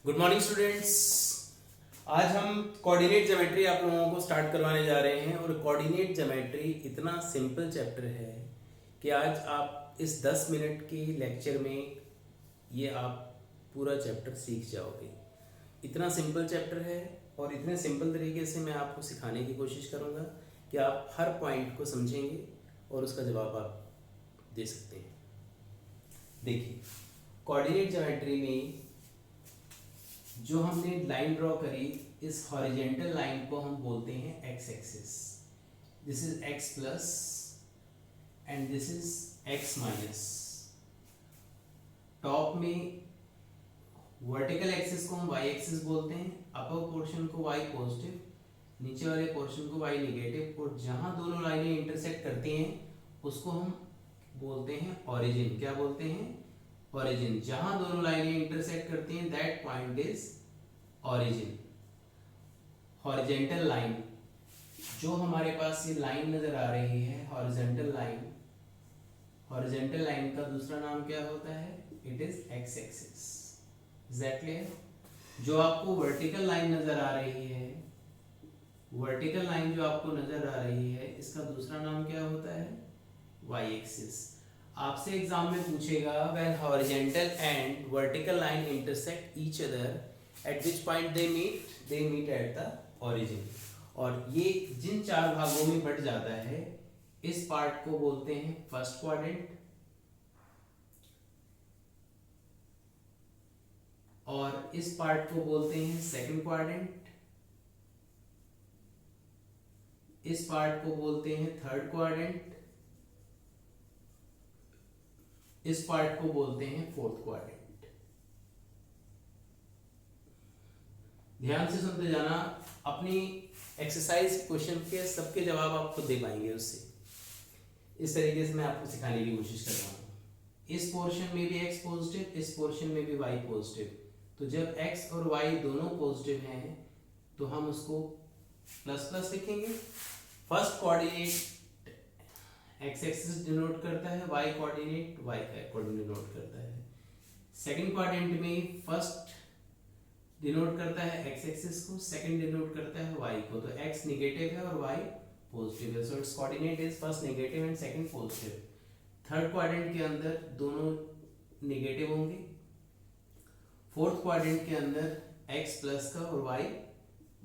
Good morning students. आज हम coordinate geometry आप लोगों को स्टार्ट करवाने जा रहे हैं और कोऑर्डिनेट ज्योमेट्री इतना सिंपल चैप्टर है कि आज आप इस 10 मिनट के लेक्चर में ये आप पूरा चैप्टर सीख जाओगे। इतना सिंपल चैप्टर है और इतने सिंपल तरीके से मैं आपको सिखाने की कोशिश करूँगा कि आप हर पॉइंट को समझेंगे और उसका जवाब आप दे सकते हैं। देखिए, कोऑर्डिनेट ज्योमेट्री में जो हमने लाइन ड्रॉ करी, इस हॉरिजेंटल लाइन को हम बोलते हैं x axis. This is x plus and this is x minus. Top में वर्टिकल एक्सिस को हम वाई एक्सिस बोलते हैं, अपर पोर्शन को वाई पॉजिटिव, नीचे वाले पोर्शन को वाई नेगेटिव, और जहां दोनों लाइनें इंटरसेक्ट करती हैं उसको हम बोलते हैं ओरिजिन। क्या बोलते हैं? ओरिजिन। जहां दोनों लाइनें इंटरसेक्ट करती हैं that point is origin. Horizontal line, जो हमारे पास ये लाइन नजर आ रही है हॉरिजेंटल लाइन, हॉरिजेंटल लाइन का दूसरा नाम क्या होता है? It is x axis. Is that clear? जो आपको वर्टिकल लाइन नजर आ रही है, वर्टिकल लाइन जो आपको नजर आ रही है, इसका दूसरा नाम क्या होता है? Y axis. आपसे एग्जाम में पूछेगा when horizontal and vertical line intersect each other at which point they meet at the origin. और ये जिन चार भागों में बट जाता है, इस पार्ट को बोलते हैं फर्स्ट क्वाड्रेंट, और इस पार्ट को बोलते हैं सेकंड क्वाड्रेंट, इस पार्ट को बोलते हैं थर्ड क्वाड्रेंट, इस पार्ट को बोलते हैं फोर्थ क्वाड्रेंट। ध्यान से सुनते जाना, अपनी एक्सरसाइज क्वेश्चन के सबके जवाब आप खुद दे पाएंगे उससे। इस तरीके से मैं आपको सिखाने की कोशिश कर रहा हूँ। इस पोर्शन में भी x पॉजिटिव, इस पोर्शन में भी y पॉजिटिव। तो जब x और y दोनों पॉजिटिव हैं तो हम उसको प्लस प्लस लिखेंगे। First coordinate x axis denote करता है, y कोऑर्डिनेट y का कोऑर्डिनेट डिनोट करता है। सेकंड क्वाड्रेंट में फर्स्ट डिनोट करता है x एक्सिस को, सेकंड डिनोट करता है y को। तो x नेगेटिव है और y पॉजिटिव है, so it's coordinate is first negative and second positive. Third quadrant के अंदर दोनों नेगेटिव होंगे, फोर्थ क्वाड्रेंट के अंदर x प्लस का और y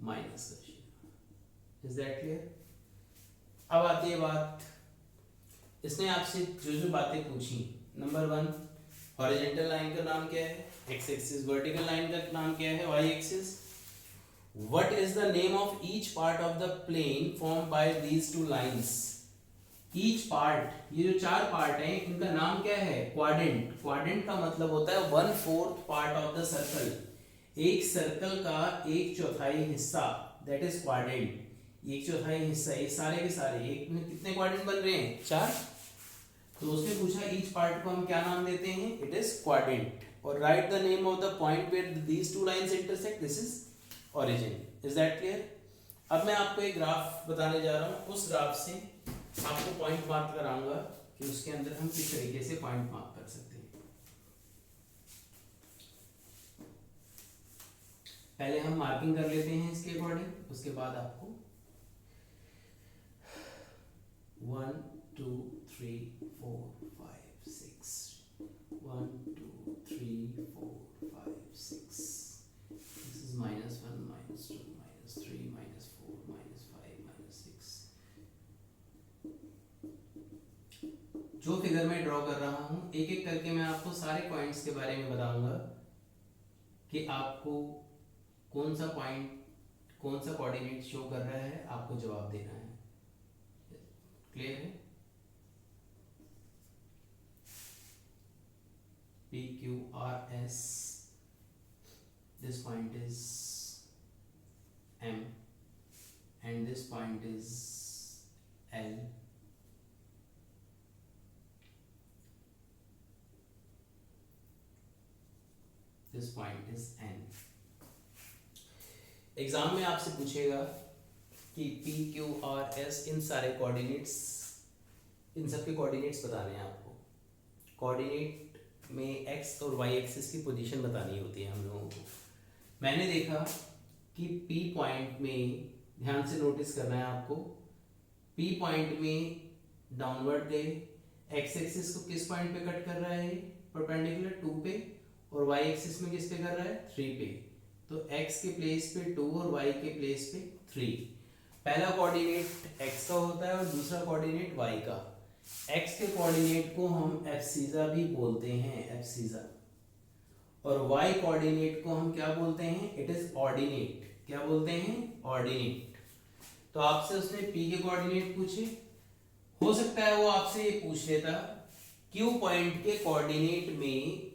माइनस का। Is that clear? अब आती है बात, इसने आपसे जो बातें पूछी, नंबर 1 हॉरिजेंटल लाइन का नाम क्या है? X axis. वर्टिकल लाइन का नाम क्या है? Y axis. What is the name of each part of the plane form by these two lines? Each part, ये जो चार पार्ट हैं इनका नाम क्या है? क्वाड्रेंट। क्वाड्रेंट का मतलब होता है 1/4 पार्ट ऑफ द सर्कल। एक सर्कल का एक चौथाई हिस्सा, दैट इज क्वाड्रेंट। एक चौथाई हिस्सा, ये सारे के सारे, एक में कितने क्वाड्रेंट बन रहे हैं? 4। तो उसने पूछा ईच पार्ट को हम क्या नाम देते हैं? It is quadrant. और right the name of the point where these two lines intersect, this is origin. Is that clear? अब मैं आपको एक ग्राफ बताने जा रहा हूं, उस ग्राफ से आपको पॉइंट मार्क कराऊंगा कि उसके अंदर हम किस तरीके से पॉइंट मार्क कर सकते हैं। पहले हम मार्किंग कर लेते हैं इसके अकॉर्डिंग, उसके बाद आपको 1 2 3 4 5 6 1 2 3 4 5 6, this is -1 -2 -3 -4 -5 -6। जो फिगर मैं ड्रॉ कर रहा हूं, एक एक करके मैं आपको सारे पॉइंट्स के बारे में बताऊंगा कि आपको कौन सा पॉइंट, कौन सा कोऑर्डिनेट शो कर रहा है, आपको जवाब देना है। क्लियर है? P Q R S, this point is M and this point is L, this point is N। Exam में आपसे पूछेगा कि P Q R S, इन सारे कोऑर्डिनेट्स, इन सब के कोऑर्डिनेट्स बताने हैं आपको। कोऑर्डिनेट में एक्स और वाई एक्सिस की पोजीशन बतानी होती है हम लोगों को। मैंने देखा कि P पॉइंट में, ध्यान से नोटिस करना है आपको, P पॉइंट में डाउनवर्ड गए, एक्स एक्सिस को किस पॉइंट पे कट कर रहा है, परपेंडिकुलर 2 पे, और वाई एक्सिस में किस पे कर रहा है, 3 पे। तो x के प्लेस पे 2 और y के प्लेस पे 3। पहला कोऑर्डिनेट x का होता है और दूसरा कोऑर्डिनेट y का। x के कोऑर्डिनेट को हम एब्सिसा भी बोलते हैं, एब्सिसा, और y कोऑर्डिनेट को हम क्या बोलते हैं, इट इज ऑर्डिनेट। क्या बोलते हैं, ऑर्डिनेट। तो आपसे उसने p के कोऑर्डिनेट पूछे, हो सकता है वो आपसे ये पूछ लेता q पॉइंट के कोऑर्डिनेट में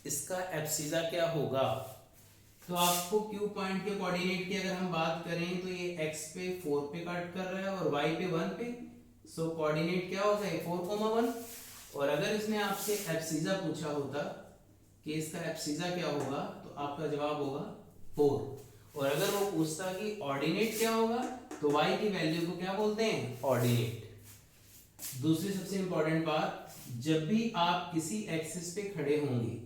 इसका एब्सिसा क्या होगा। तो आपको Q पॉइंट के कोऑर्डिनेट की अगर हम बात करें तो ये x पे 4 पे कट कर रहा है और y पे 1 पे, सो कोऑर्डिनेट क्या होता है, 4, 1। और अगर इसने आपसे एब्सिसा पूछा होता कि इसका एब्सिसा क्या होगा, तो आपका जवाब होगा 4। और अगर वो पूछता कि ऑर्डिनेट क्या होगा, तो y की वैल्यू को क्या बोलते हैं, ऑर्डिनेट। दूसरी सबसे इंपॉर्टेंट बात, जब भी आप किसी एक्सिस पे खड़े होंगे,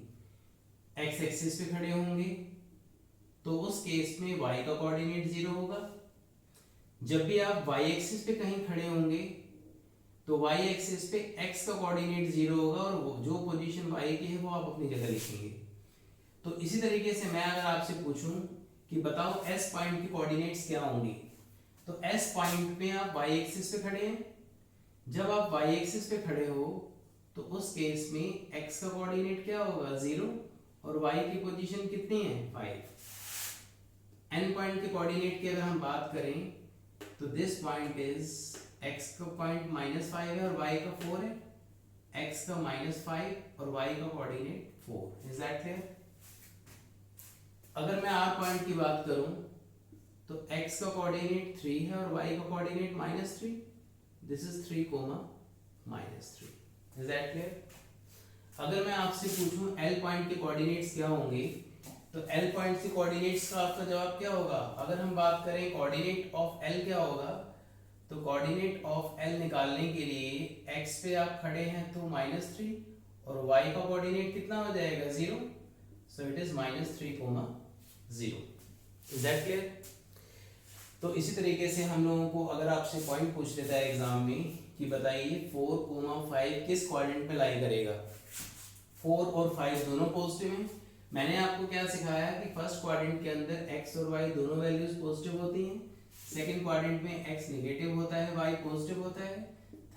x एक्सिस पे खड़े होंगे, तो उस केस में y का कोऑर्डिनेट 0 होगा। जब भी आप y एक्सिस पे कहीं खड़े होंगे तो y एक्सिस पे x का कोऑर्डिनेट 0 होगा, और जो पोजीशन y की है वो आप अपनी जगह लिखेंगे। तो इसी तरीके से मैं अगर आपसे पूछूं कि बताओ s पॉइंट के कोऑर्डिनेट्स क्या होंगे, तो s पॉइंट पे आप y एक्सिस पे खड़े हैं। जब आप y एक्सिस पे खड़े हो तो उस केस में x का कोऑर्डिनेट क्या होगा, 0, और y की पोजीशन कितनी है, 5। n पॉइंट के कोऑर्डिनेट की अगर हम बात करें तो दिस पॉइंट इज, x का पॉइंट -5 है और y का 4 है, x का -5 और y का कोऑर्डिनेट 4। Is that clear? अगर मैं r पॉइंट की बात करूं तो x का कोऑर्डिनेट 3 है और y का coordinate -3, this is 3, -3। Is that clear? अगर मैं आपसे पूछूं l पॉइंट के कोऑर्डिनेट्स क्या होंगे, तो L पॉइंट के कोऑर्डिनेट्स का आपका जवाब क्या होगा। अगर हम बात करें कोऑर्डिनेट ऑफ L क्या होगा, तो कोऑर्डिनेट ऑफ L निकालने के लिए x पे आप खड़े हैं तो -3, और y का कोऑर्डिनेट कितना हो जाएगा, 0, so it is -3, 0। Is that clear? तो इसी तरीके से हम लोगों को अगर आपसे पॉइंट पूछ लेता है एग्जाम में कि बताइए 4, 5 किस क्वाड्रेंट में लाई करेगा, 4 और 5 दोनों पॉजिटिव हैं। मैंने आपको क्या सिखाया कि फर्स्ट क्वाड्रेंट के अंदर x और y दोनों वैल्यूज पॉजिटिव होती हैं, सेकंड क्वाड्रेंट में x नेगेटिव होता है, y पॉजिटिव होता है,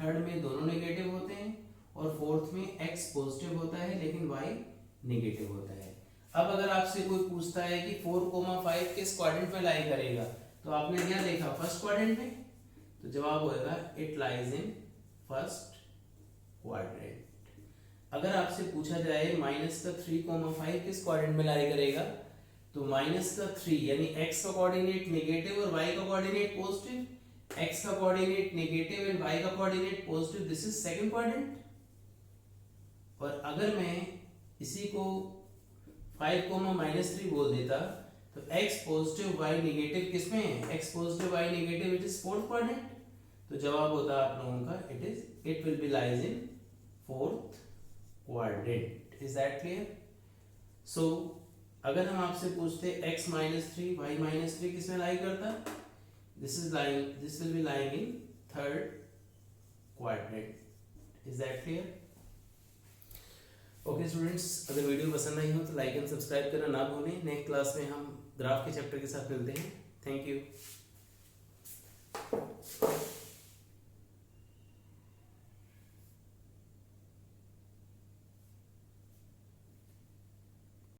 थर्ड में दोनों नेगेटिव होते हैं, और फोर्थ में x पॉजिटिव होता है लेकिन y नेगेटिव होता है। अब अगर आपसे कोई पूछता है कि 4, 5 किस क्वाड्रेंट में लाई करेगा, तो आपने क्या देखा, फर्स्ट क्वाड्रेंट में, तो जवाब होगा it lies in first quadrant. अगर आपसे पूछा जाए -3, 5 किस क्वाड्रेंट में लाई करेगा, तो -3 यानी x का कोऑर्डिनेट नेगेटिव और y का कोऑर्डिनेट पॉजिटिव, x का कोऑर्डिनेट नेगेटिव एंड y का coordinate positive, this is second quadrant. और अगर मैं इसी को 5, -3 बोल देता, तो x पॉजिटिव y नेगेटिव किसमें है, x positive y negative, it is fourth quadrant. तो जवाब होता है आप लोगों का it will be lies in fourth quadrant. Is that clear? So अगर हम आपसे पूछते x -3 y -3 किसमें लाई करता, this will be lying in third quadrant. Is that clear? Okay students, अगर वीडियो पसंद आई हो तो लाइक एंड सब्सक्राइब करना ना भूलें। नेक्स्ट क्लास में हम ग्राफ के चैप्टर के साथ मिलते हैं। Thank you.